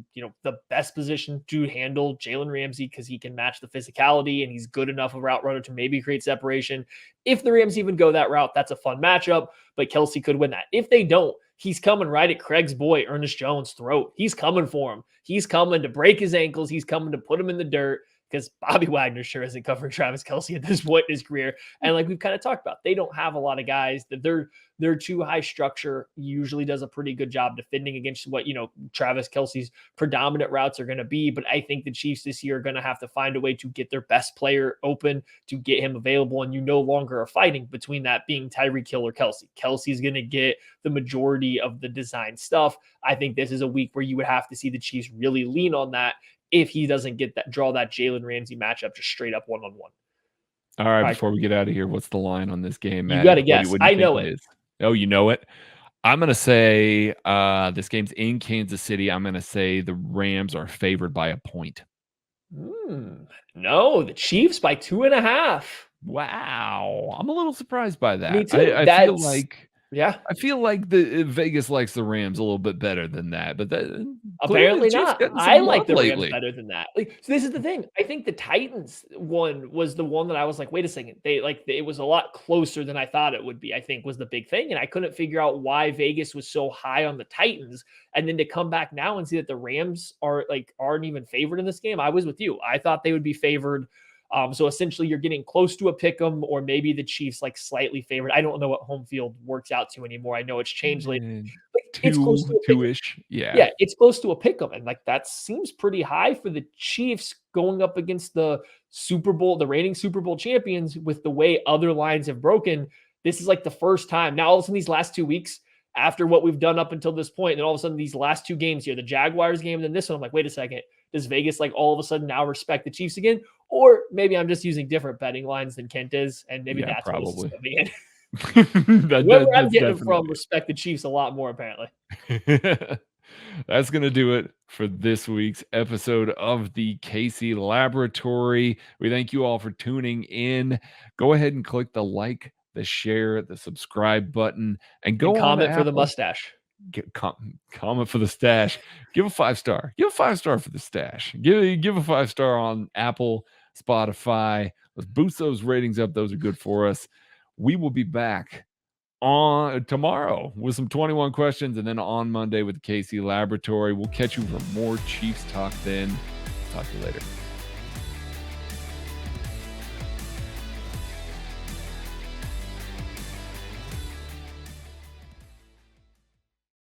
the best position to handle Jalen Ramsey because he can match the physicality and he's good enough a route runner to maybe create separation. If the Rams even go that route, that's a fun matchup. But Kelce could win that. If they don't, he's coming right at Craig's boy Ernest Jones' throat. He's coming for him. He's coming to break his ankles. He's coming to put him in the dirt. Because Bobby Wagner sure isn't covering Travis Kelce at this point in his career. And like we've kind of talked about, they don't have a lot of guys that they're too high structure, usually does a pretty good job defending against what, Travis Kelce's predominant routes are going to be. But I think the Chiefs this year are going to have to find a way to get their best player open, to get him available. And you no longer are fighting between that being Tyreek Hill or Kelce. Kelce's going to get the majority of the design stuff. I think this is a week where you would have to see the Chiefs really lean on that if he doesn't draw that Jalen Ramsey matchup just straight up one-on-one. All right, before we get out of here, what's the line on this game, Matt? You got to guess. What do I you know think it. is? Oh, you know it? I'm going to say this game's in Kansas City. I'm going to say the Rams are favored by a point. No, the Chiefs by 2.5. Wow. I'm a little surprised by that. Me too. I feel like the Vegas likes the Rams a little bit better than that, but apparently not. I like the Rams lately. better than that. So this is the thing. I think the Titans one was the one that I was like, wait a second. It was a lot closer than I thought it would be, I think was the big thing. And I couldn't figure out why Vegas was so high on the Titans. And then to come back now and see that the Rams aren't even favored in this game. I was with you. I thought they would be favored So essentially you're getting close to a pick 'em, or maybe the Chiefs like slightly favored. I don't know what home field works out to anymore. I know it's changed lately. But it's close to a pick 'em. Two-ish. Yeah. Yeah, it's close to a pick 'em, and like that seems pretty high for the Chiefs going up against the Super Bowl, the reigning Super Bowl champions. With the way other lines have broken, this is like the first time. Now, all of a sudden, these last 2 weeks, after what we've done up until this point, and then all of a sudden, these last two games here, the Jaguars game and then this one, I'm like, wait a second, does Vegas like all of a sudden now respect the Chiefs again? Or maybe I'm just using different betting lines than Kent is, and maybe that's probably. what this is gonna be in. That, Wherever I'm that's getting it definitely from, respect the Chiefs a lot more, apparently. That's going to do it for this week's episode of the Casey Laboratory. We thank you all for tuning in. Go ahead and click the like, the share, the subscribe button, and go And on comment to for the Apple. mustache. Comment for the stash. Give a 5-star. Give a 5-star for the stash. Give a 5-star on Apple, Spotify. Let's boost those ratings up. Those are good for us. We will be back on tomorrow with some 21 questions, and then on Monday with the KC Laboratory. We'll catch you for more Chiefs talk then. Talk to you later.